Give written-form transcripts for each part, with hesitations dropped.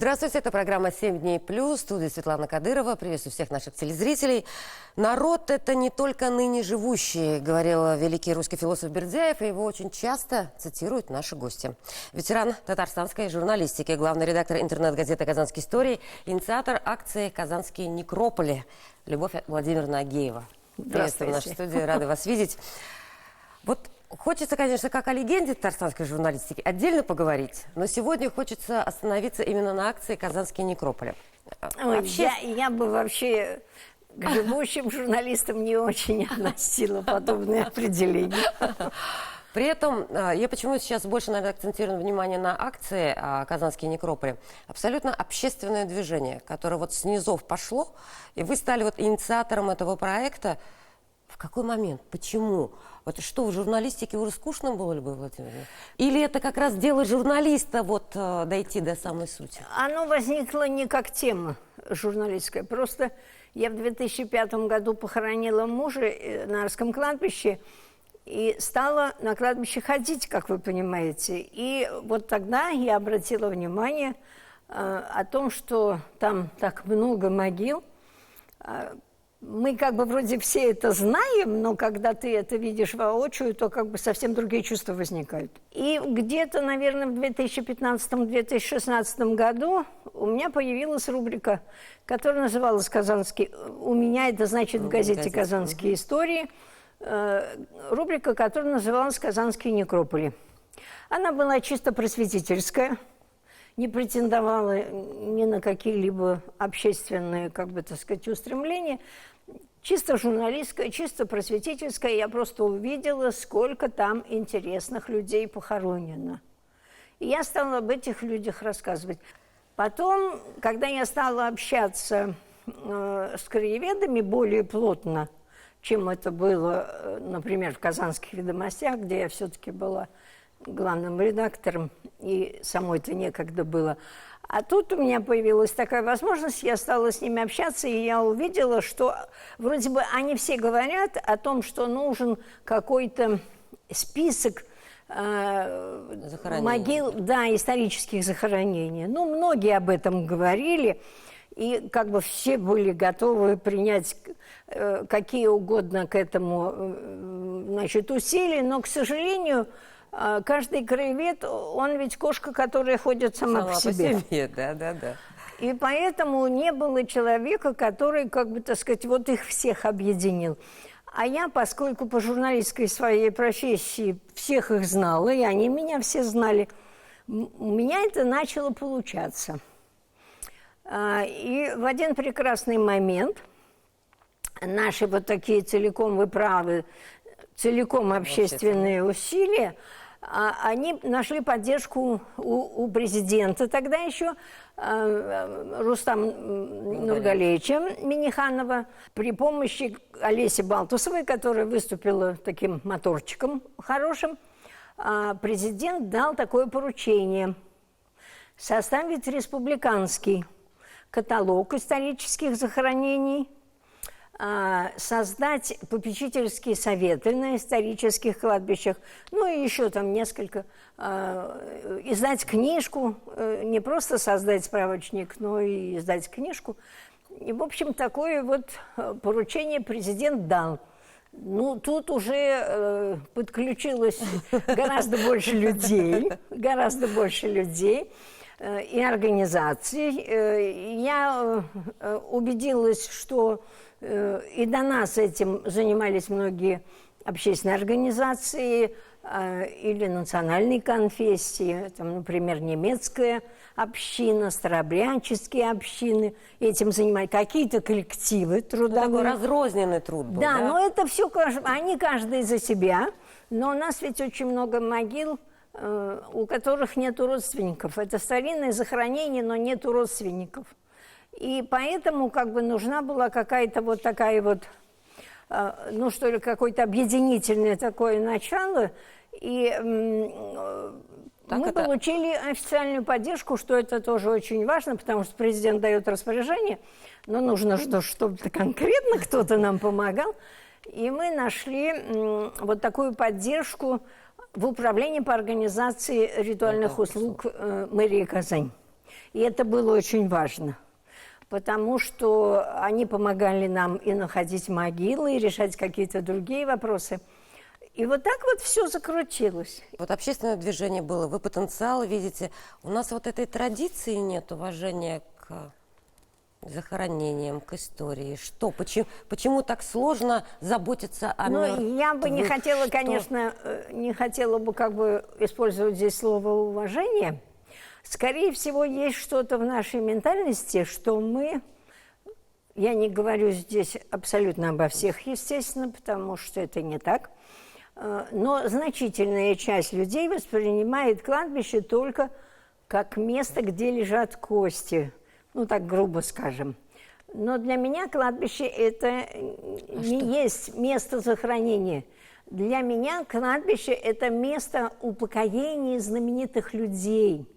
Здравствуйте, это программа «7 дней плюс», в студии Светлана Кадырова. Приветствую всех наших телезрителей. «Народ – это не только ныне живущие», говорил великий русский философ Бердяев, и его очень часто цитируют наши гости. Ветеран татарстанской журналистики, главный редактор интернет-газеты «Казанские истории», инициатор акции «Казанские некрополи» Любовь Владимировна Агеева. Приветствую в нашей студии, рада вас видеть. Вот хочется, конечно, как о легенде татарстанской журналистики отдельно поговорить, но сегодня хочется остановиться именно на акции «Казанские некрополи». Я бы вообще к живущим журналистам не очень относила подобные определения. При этом я почему сейчас больше, наверное, акцентирую внимание на акции «Казанские некрополи». Абсолютно общественное движение, которое вот с низов пошло, и вы стали вот инициатором этого проекта. В какой момент? Почему? Вот что, в журналистике уже скучно было, Любовь Владимировна? Или это как раз дело журналиста вот дойти до самой сути? Оно возникло не как тема журналистская. Просто я в 2005 году похоронила мужа на Арском кладбище и стала на кладбище ходить, как вы понимаете. И вот тогда я обратила внимание о том, что там так много могил. Мы как бы вроде все это знаем, но когда ты это видишь воочию, то как бы совсем другие чувства возникают. И где-то, наверное, в 2015-2016 году у меня появилась рубрика, которая называлась «Казанские». У меня это значит в газете «Казанские истории». Рубрика, которая называлась «Казанские некрополи». Она была чисто просветительская, не претендовала ни на какие-либо общественные, как бы так сказать, устремления. Чисто журналистская, чисто просветительская. Я просто увидела, сколько там интересных людей похоронено. И я стала об этих людях рассказывать. Потом, когда я стала общаться с краеведами более плотно, чем это было, например, в «Казанских ведомостях», где я все-таки была главным редактором, и самой-то некогда было. А тут у меня появилась такая возможность, я стала с ними общаться, и я увидела, что вроде бы они все говорят о том, что нужен какой-то список могил, да, исторических захоронений. Ну, многие об этом говорили, и как бы все были готовы принять какие угодно к этому, значит, усилия, но, к сожалению, каждый краевед, он ведь кошка, которая ходит сама по себе. Да. И поэтому не было человека, который, как бы, так сказать, вот их всех объединил. А я, поскольку по журналистской своей профессии всех их знала, и они меня все знали, у меня это начало получаться. И в один прекрасный момент наши вот такие целиком, вы правы, целиком общественные усилия, они нашли поддержку у президента тогда еще, Рустама Нургалиевича Минниханова, при помощи Олеси Балтусовой, которая выступила таким моторчиком хорошим. Президент дал такое поручение – составить республиканский каталог исторических захоронений, создать попечительские советы на исторических кладбищах, ну и еще там несколько, издать книжку, не просто создать справочник, но и издать книжку. И, в общем, такое вот поручение президент дал. Ну, тут уже подключилось гораздо больше людей, и организаций. Я убедилась, что и до нас этим занимались многие общественные организации или национальные конфессии, там, например, немецкая община, старообрядческие общины этим занимались, какие-то коллективы трудовые. Такой разрозненный труд был, да? Но это все, они каждый за себя, но у нас ведь очень много могил, у которых нету родственников. Это старинное захоронение, но нету родственников. И поэтому как бы нужна была какая-то вот такая вот, ну что ли, какое-то объединительное такое начало. И мы получили официальную поддержку, что это тоже очень важно, потому что президент дает распоряжение, но нужно, чтобы конкретно кто-то нам помогал. И мы нашли вот такую поддержку в управлении по организации ритуальных услуг мэрии Казань. И это было очень важно, потому что они помогали нам и находить могилы, и решать какие-то другие вопросы. И вот так вот все закрутилось. Вот общественное движение было, вы потенциал видите. У нас вот этой традиции нет, уважения к захоронениям, к истории. Что? Почему так сложно заботиться о мертвых? Ну, я бы не хотела, Что? конечно, не хотела бы как бы использовать здесь слово «уважение». Скорее всего, есть что-то в нашей ментальности, что мы... Я не говорю здесь абсолютно обо всех, естественно, потому что это не так. Но значительная часть людей воспринимает кладбище только как место, где лежат кости. Ну, так грубо скажем. Но для меня кладбище – это не есть место захоронения. Для меня кладбище – это место упокоения знаменитых людей.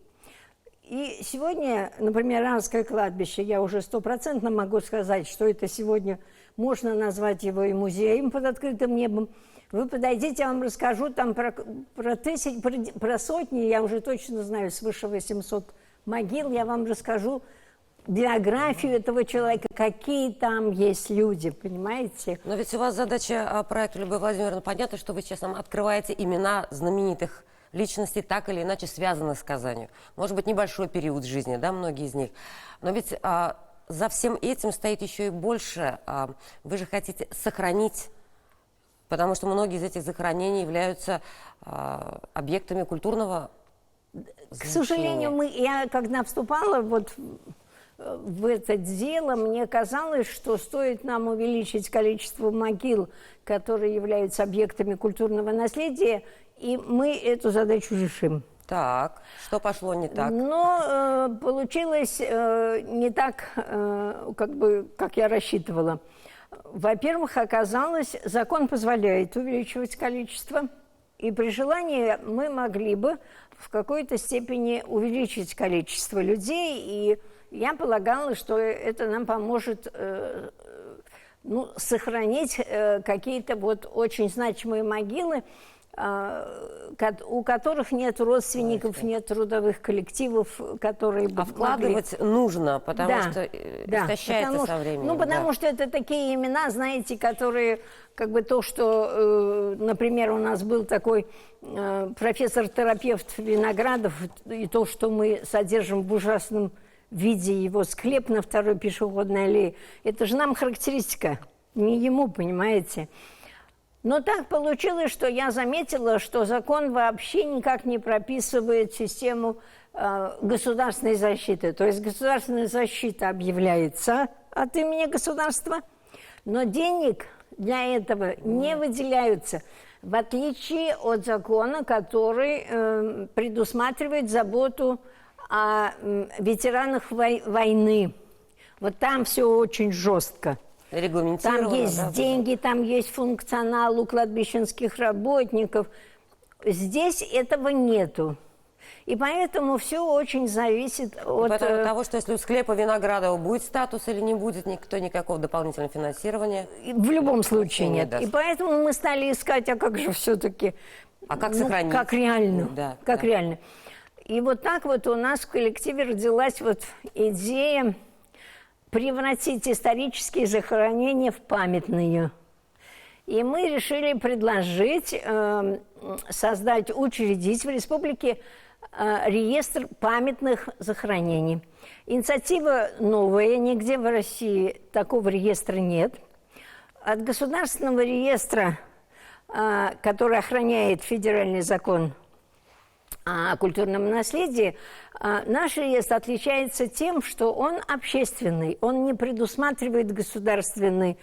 И сегодня, например, Арское кладбище, я уже стопроцентно могу сказать, что это сегодня можно назвать его и музеем под открытым небом. Вы подойдите, я вам расскажу там про сотни, я уже точно знаю, свыше 800 могил, я вам расскажу биографию этого человека, какие там есть люди, понимаете? Но ведь у вас задача проекта, Любовь Владимировна, понятно, что вы сейчас нам открываете имена знаменитых личностей, так или иначе связанных с Казанью. Может быть, небольшой период жизни, да, многие из них. Но ведь за всем этим стоит еще и больше. Вы же хотите сохранить, потому что многие из этих захоронений являются объектами культурного К сожалению, я когда вступала вот в это дело, мне казалось, что стоит нам увеличить количество могил, которые являются объектами культурного наследия, и мы эту задачу решим. Так, что пошло не так? Но получилось не так, как я рассчитывала. Во-первых, оказалось, закон позволяет увеличивать количество, и при желании мы могли бы в какой-то степени увеличить количество людей, и я полагала, что это нам поможет сохранить какие-то вот очень значимые могилы, у которых нет родственников, нет трудовых коллективов, которые бы вкладывать нужно, потому что истощается со временем. Ну, потому что это такие имена, знаете, которые, как бы то, что, например, у нас был такой профессор-терапевт Виноградов, и то, что мы содержим в ужасном виде его склеп на второй пешеходной аллее, это же нам характеристика, не ему, понимаете. Но так получилось, что я заметила, что закон вообще никак не прописывает систему государственной защиты. То есть государственная защита объявляется от имени государства, но денег для этого не выделяются, в отличие от закона, который предусматривает заботу о ветеранах войны. Вот там все очень жестко. Там есть деньги, там есть функционал у кладбищенских работников. Здесь этого нету. И поэтому все очень зависит от того, что если у склепа Виноградова будет статус или не будет, никакого дополнительного финансирования. В любом случае нет. И поэтому мы стали искать, а как же все-таки... А как сохранить? Как реально. Да, как реально. И вот так вот у нас в коллективе родилась вот идея превратить исторические захоронения в памятные. И мы решили предложить создать, учредить в республике реестр памятных захоронений. Инициатива новая, нигде в России такого реестра нет. От государственного реестра, который охраняет федеральный закон о культурном наследии, наш реестр отличается тем, что он общественный, он не предусматривает государственной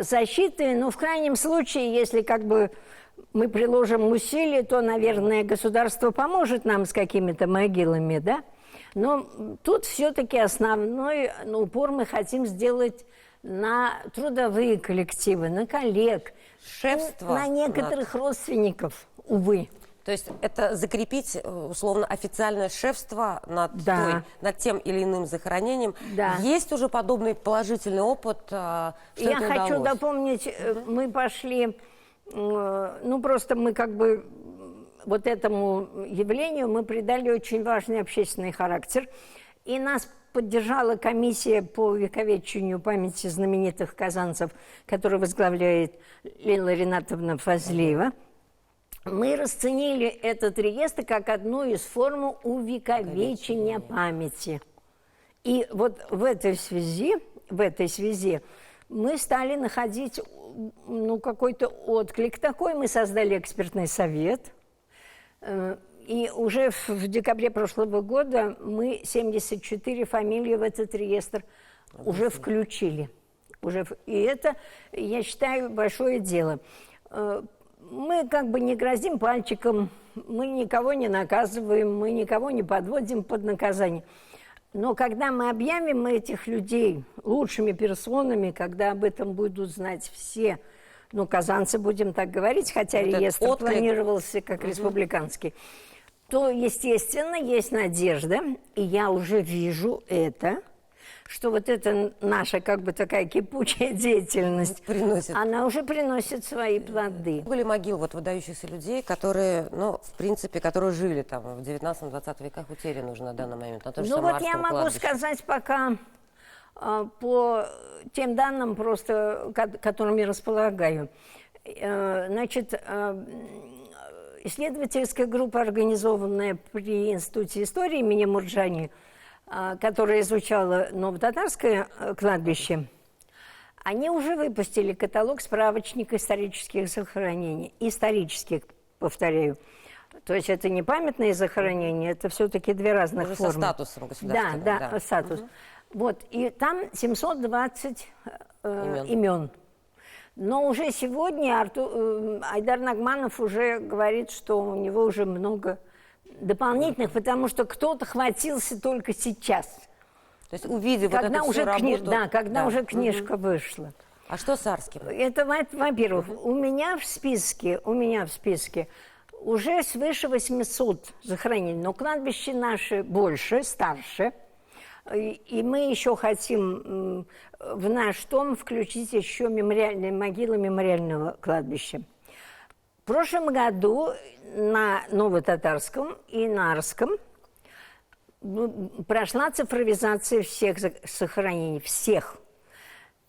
защиты, но в крайнем случае, если как бы мы приложим усилия, то, наверное, государство поможет нам с какими-то могилами, да? Но тут все-таки основной упор мы хотим сделать на трудовые коллективы, на коллег, шефство, на некоторых родственников, увы. То есть это закрепить, условно, официальное шефство над тем или иным захоронением. Да. Есть уже подобный положительный опыт? Что Я хочу дополнить, мы пошли, просто мы как бы вот этому явлению мы придали очень важный общественный характер. И нас поддержала комиссия по увековечению памяти знаменитых казанцев, которую возглавляет Лейла Ринатовна Фазлиева. Мы расценили этот реестр как одну из форм увековечения памяти. И вот в этой связи мы стали находить какой-то отклик такой. Мы создали экспертный совет. И уже в декабре прошлого года мы 74 фамилии в этот реестр уже включили. И это, я считаю, большое дело. Мы как бы не грозим пальчиком, мы никого не наказываем, мы никого не подводим под наказание. Но когда мы объявим этих людей лучшими персонами, когда об этом будут знать все, казанцы, будем так говорить, хотя вот реестр планировался как республиканский, то, естественно, есть надежда, и я уже вижу это, что вот эта наша как бы такая кипучая деятельность, она уже приносит свои плоды. Были могил вот выдающихся людей, которые, в принципе, которые жили там в 19-20 веках, утеряны уже на данный момент. На я могу сказать пока по тем данным, просто которыми располагаю. Значит, исследовательская группа, организованная при Институте истории имени Мурджани, которая изучала новотатарское кладбище, они уже выпустили каталог справочник исторических захоронений. Исторических, повторяю. То есть это не памятные захоронения, это все-таки две разных формы. Со статусом государственным. Да, статус. Вот, и там 720 имен. Но уже сегодня Айдар Нагманов уже говорит, что у него уже много дополнительных, потому что кто-то хватился только сейчас. То есть увидев когда вот эту уже работу... когда уже книжка вышла. А что с Арским? Это, во-первых, у меня в списке уже свыше 800 захоронений, но кладбища наши больше, старше. И мы еще хотим в наш том включить еще мемориальные могилы мемориального кладбища. В прошлом году на Новотатарском и на Арском прошла цифровизация всех захоронений, всех.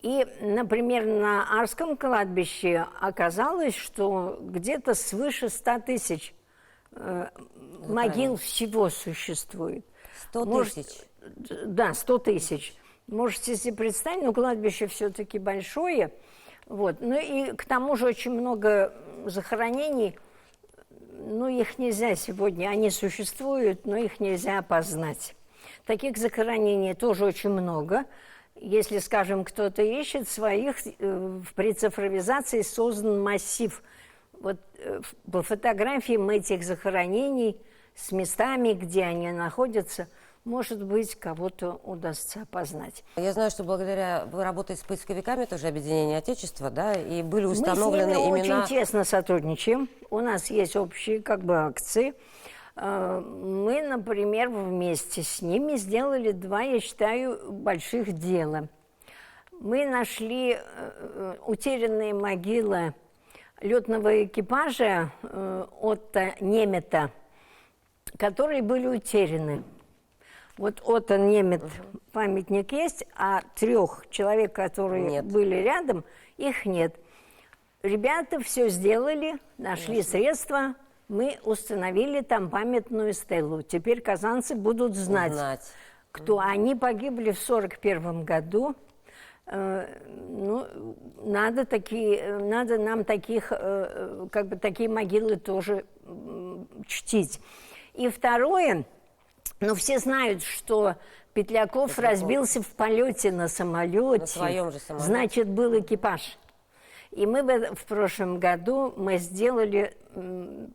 И, например, на Арском кладбище оказалось, что где-то свыше 100 тысяч могил всего существует. 100 тысяч? Да, 100 тысяч. Можете себе представить, кладбище все-таки большое. Вот. Ну и к тому же очень много захоронений, их нельзя сегодня, они существуют, но их нельзя опознать. Таких захоронений тоже очень много. Если, скажем, кто-то ищет своих, при цифровизации создан массив. Вот по фотографиям этих захоронений с местами, где они находятся, может быть, кого-то удастся опознать. Я знаю, что благодаря вы работаете с поисковиками, тоже объединение Отечества, да, и были установлены имена... Мы с ними очень тесно сотрудничаем. У нас есть общие акции. Мы, например, вместе с ними сделали 2, я считаю, больших дела. Мы нашли утерянные могилы летного экипажа Отто Немета, которые были утеряны. Вот Отто Немет памятник есть, а 3 человек, которые были рядом, их нет. Ребята все сделали, нашли средства, мы установили там памятную стелу. Теперь казанцы будут знать, кто они погибли в 1941 году. Надо нам таких, такие могилы тоже чтить. И второе, все знают, что Петляков разбился в полете на самолете. На своем же самолете. Значит, был экипаж. И мы в прошлом году сделали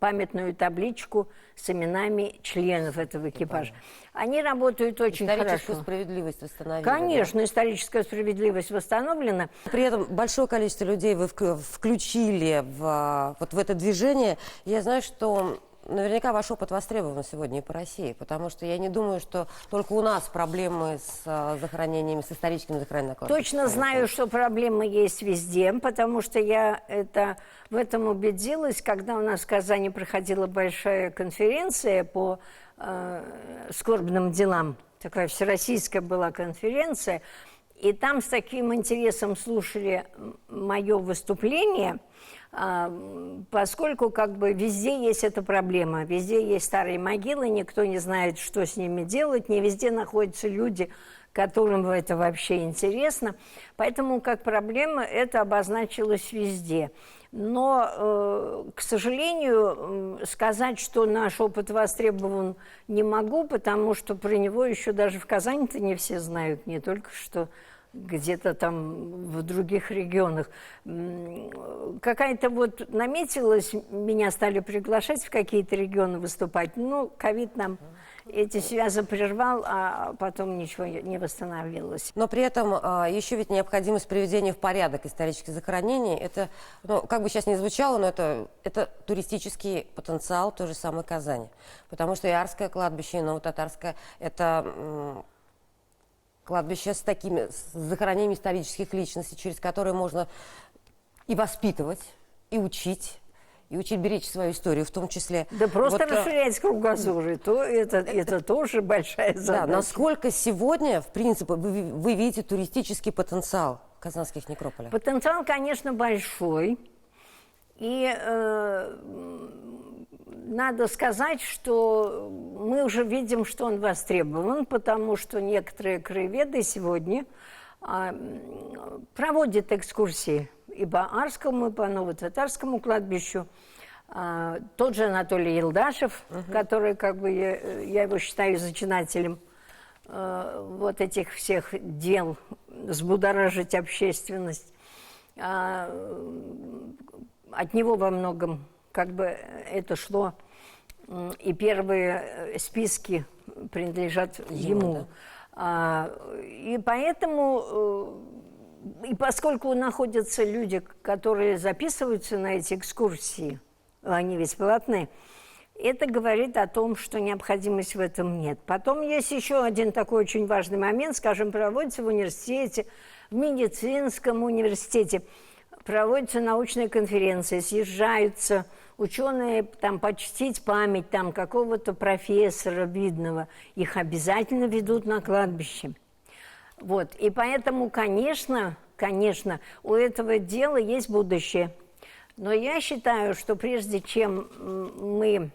памятную табличку с именами членов этого экипажа. Они работают очень хорошо. Историческую справедливость восстановили. Конечно, историческая справедливость восстановлена. При этом большое количество людей вы включили в это движение. Я знаю, что наверняка ваш опыт востребован сегодня и по России, потому что я не думаю, что только у нас проблемы с захоронениями, с историческими захоронениями. Точно знаю, что проблемы есть везде, потому что я в этом убедилась, когда у нас в Казани проходила большая конференция по скорбным делам такая всероссийская была конференция, и там с таким интересом слушали мое выступление, поскольку как бы везде есть эта проблема, везде есть старые могилы, никто не знает, что с ними делать, не везде находятся люди, которым это вообще интересно. Поэтому как проблема это обозначилось везде. Но, к сожалению, сказать, что наш опыт востребован, не могу, потому что про него еще даже в Казани-то не все знают, не только что где-то там в других регионах. Какая-то вот наметилась, меня стали приглашать в какие-то регионы выступать. Ну, ковид нам эти связи прервал, а потом ничего не восстановилось. Но при этом еще ведь необходимость приведения в порядок исторических захоронений, это, ну, как бы сейчас ни звучало, но это туристический потенциал той же самой Казани. Потому что и Арское кладбище, и Новотатарское – это кладбище с захоронениями исторических личностей, через которые можно и воспитывать, и учить беречь свою историю в том числе. Да просто вот, расширять кругозор, то это тоже большая задача. Да, насколько сегодня, в принципе, вы видите туристический потенциал казанских некрополей? Потенциал, конечно, большой. И надо сказать, что мы уже видим, что он востребован, потому что некоторые краеведы сегодня проводят экскурсии и по Арскому, и по Новотатарскому кладбищу. Тот же Анатолий Елдашев, который, как бы, я его считаю зачинателем вот этих всех дел, взбудоражить общественность. От него во многом как бы это шло, и первые списки принадлежат ему. Да. И поэтому, и поскольку находятся люди, которые записываются на эти экскурсии, они ведь платные, это говорит о том, что необходимости в этом нет. Потом есть еще один такой очень важный момент, скажем, проводится в университете, в медицинском университете, проводятся научные конференции, съезжаются ученые там почтить память там какого-то профессора видного, их обязательно ведут на кладбище. Вот. И поэтому, конечно, у этого дела есть будущее. Но я считаю, что прежде чем мы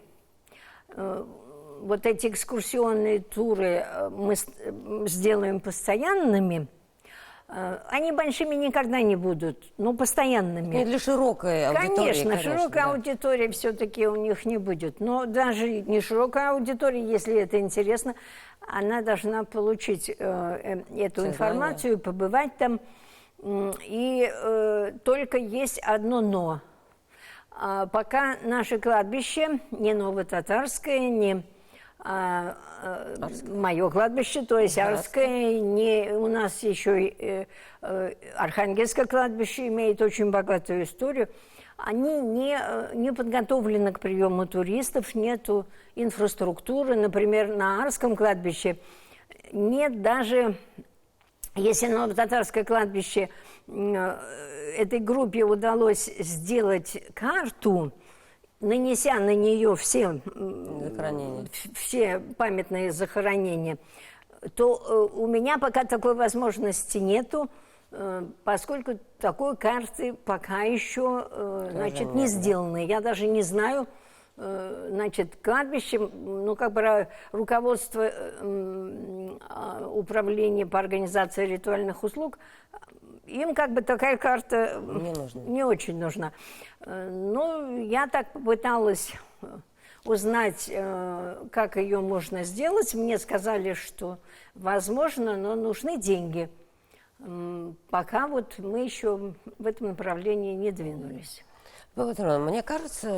вот эти экскурсионные туры мы сделаем постоянными, они большими никогда не будут, но постоянными. Не для широкой аудитории, конечно, широкая аудитория все-таки у них не будет. Но даже не широкая аудитория, если это интересно, она должна получить эту информацию, побывать там. И только есть одно «но». Пока наше кладбище, не Новотатарское, не мое кладбище, то есть Арское, не, у нас еще Архангельское кладбище имеет очень богатую историю, они не подготовлены к приему туристов, нету инфраструктуры. Например, на Арском кладбище нет даже, если на Новотатарское кладбище этой группе удалось сделать карту, нанеся на нее все памятные захоронения, то у меня пока такой возможности нету, поскольку такой карты пока еще не сделаны. Я даже не знаю, кладбище, ну, как бы руководство управления по организации ритуальных услуг, им как бы такая карта не очень нужна. Ну, я так попыталась узнать, как ее можно сделать. Мне сказали, что возможно, но нужны деньги. Пока вот мы еще в этом направлении не двинулись. Мне кажется,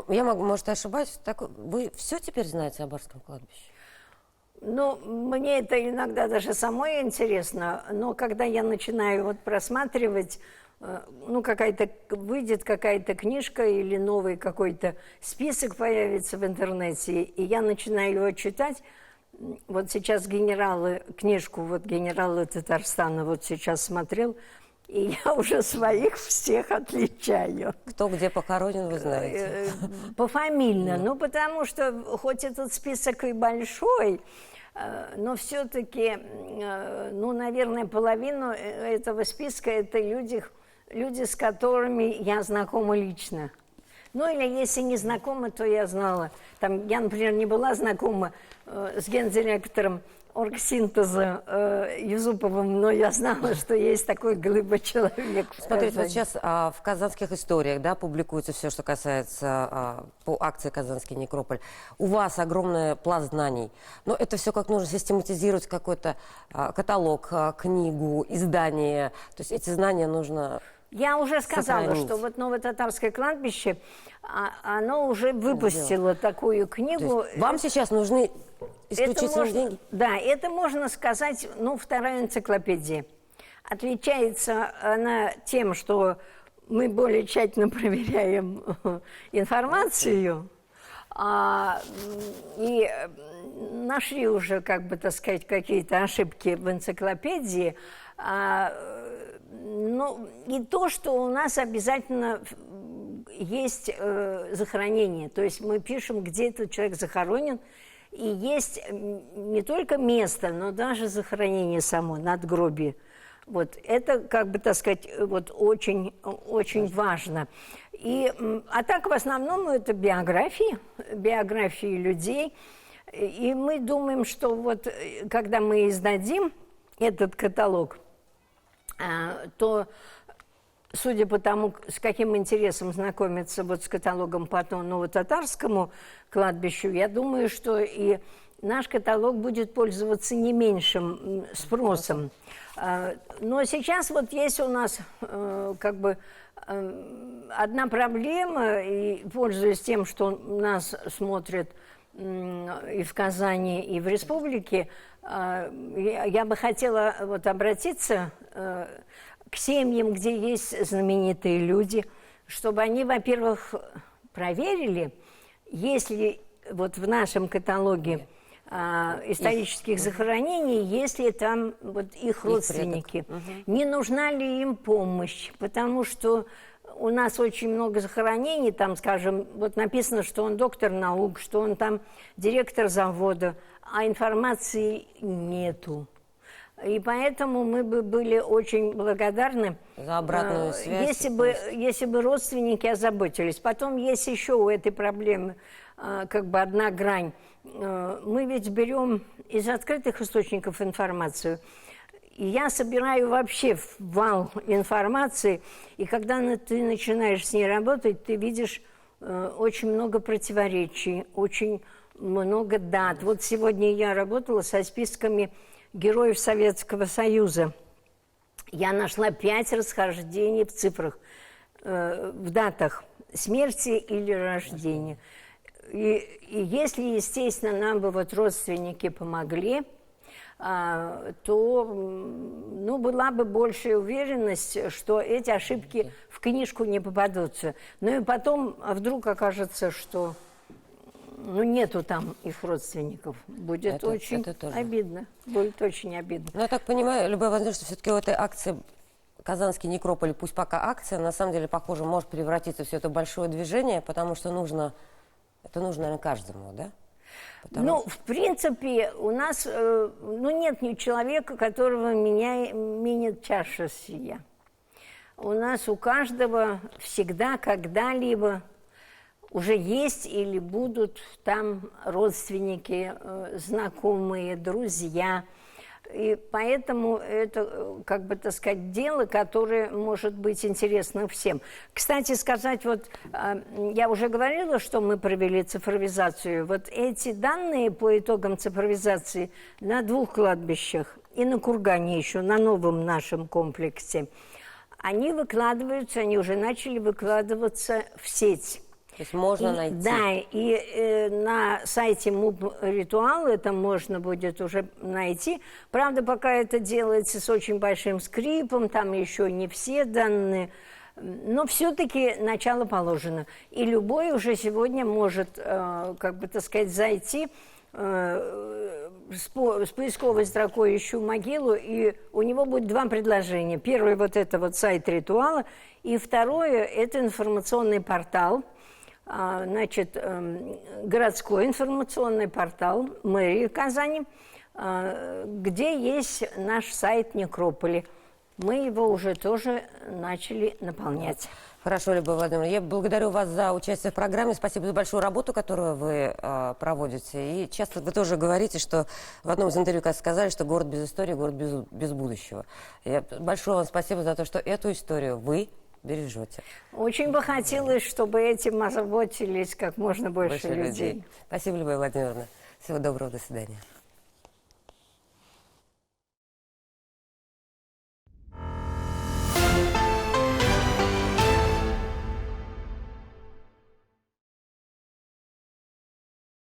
я могу, может, ошибаюсь, вы все теперь знаете об Арском кладбище? Ну, мне это иногда даже самой интересно, но когда я начинаю вот просматривать, ну, выйдет какая-то книжка или новый какой-то список появится в интернете, и я начинаю его читать. Вот сейчас книжку генерала Татарстана вот сейчас смотрел, и я уже своих всех отличаю. Кто где похоронен, вы знаете? Пофамильно. Ну, потому что хоть этот список и большой, Но все-таки, ну, наверное, половину этого списка – это люди, с которыми я знакома лично. Ну, или если не знакома, то я знала. Там, я, например, не была знакома с гендиректором оргсинтеза Юзуповым, но я знала, что есть такой глыба-человек. Смотрите, вот сейчас в казанских историях, да, публикуется все, что касается по акции «Казанский некрополь». У вас огромный пласт знаний, но это все как нужно систематизировать в какой-то каталог, книгу, издание. То есть эти знания нужно... Я уже сказала, сохранить. что вот Новотатарское кладбище, оно уже выпустило такую книгу. Вам сейчас нужны исключительно можно, деньги? Да, это можно сказать, ну, вторая энциклопедия. Отличается она тем, что мы более тщательно проверяем информацию, и нашли уже, как бы, так сказать, какие-то ошибки в энциклопедии. Ну, и то, что у нас обязательно есть захоронение. То есть мы пишем, где этот человек захоронен. И есть не только место, но даже захоронение само, надгробие. Вот это, как бы, так сказать, вот очень, очень важно. А так, в основном, это биографии людей. И мы думаем, что вот когда мы издадим этот каталог, то, судя по тому, с каким интересом знакомиться вот с каталогом по Новотатарскому кладбищу, я думаю, что и наш каталог будет пользоваться не меньшим спросом. Но сейчас вот есть у нас как бы одна проблема, и пользуясь тем, что нас смотрят и в Казани, и в республике, я бы хотела вот обратиться к семьям, где есть знаменитые люди, чтобы они, во-первых, проверили, есть ли вот в нашем каталоге исторических захоронений, есть ли там вот их родственники, не нужна ли им помощь, потому что у нас очень много захоронений, там, скажем, вот написано, что он доктор наук, что он там директор завода, а информации нету. И поэтому мы бы были очень благодарны за обратную связь, если бы родственники озаботились. Потом есть еще у этой проблемы как бы одна грань. Мы ведь берем из открытых источников информацию. И я собираю вообще вал информации, и когда ты начинаешь с ней работать, ты видишь очень много противоречий, очень много дат. Вот сегодня я работала со списками героев Советского Союза. Я нашла 5 расхождений в цифрах, в датах смерти или рождения. И если, естественно, нам бы вот родственники помогли, то ну, была бы большая уверенность, что эти ошибки в книжку не попадутся. Ну и потом вдруг окажется, что ну, нету там их родственников. Будет очень обидно. Будет очень обидно. Ну, я так понимаю, Любовь Владимировна, что все-таки у этой акции «Казанский некрополь», пусть пока акция, на самом деле, похоже, может превратиться в все это большое движение, потому что это нужно, наверное, каждому, да? Ну, в принципе, у нас нет ни человека, которого меняет чаша сия. У нас у каждого всегда, когда-либо уже есть или будут там родственники, знакомые, друзья. И поэтому это, как бы, так сказать, дело, которое может быть интересно всем. Кстати сказать, вот я уже говорила, что мы провели цифровизацию. Вот эти данные по итогам цифровизации на 2 кладбищах и на Кургане еще, на новом нашем комплексе, они выкладываются, они уже начали выкладываться в сеть. То есть можно найти. Да, и на сайте МУП «Ритуал» это можно будет уже найти. Правда, пока это делается с очень большим скрипом, там еще не все данные, но все-таки начало положено. И любой уже сегодня может, как бы, так сказать, зайти с поисковой строкой «Ищу могилу», и у него будет 2 предложения. Первое – вот это вот сайт «Ритуала», и второе – это информационный портал, значит, городской информационный портал мэрии Казани, где есть наш сайт Некрополи. Мы его уже тоже начали наполнять. Хорошо, Любовь Владимировна, я благодарю вас за участие в программе. Спасибо за большую работу, которую вы проводите. И часто вы тоже говорите, что в одном из интервью сказали, что город без истории, город без будущего. Большое вам спасибо за то, что эту историю вы бережете. Очень бы хотелось, чтобы этим озаботились как можно больше людей. Спасибо, Любовь Владимировна. Всего доброго, до свидания.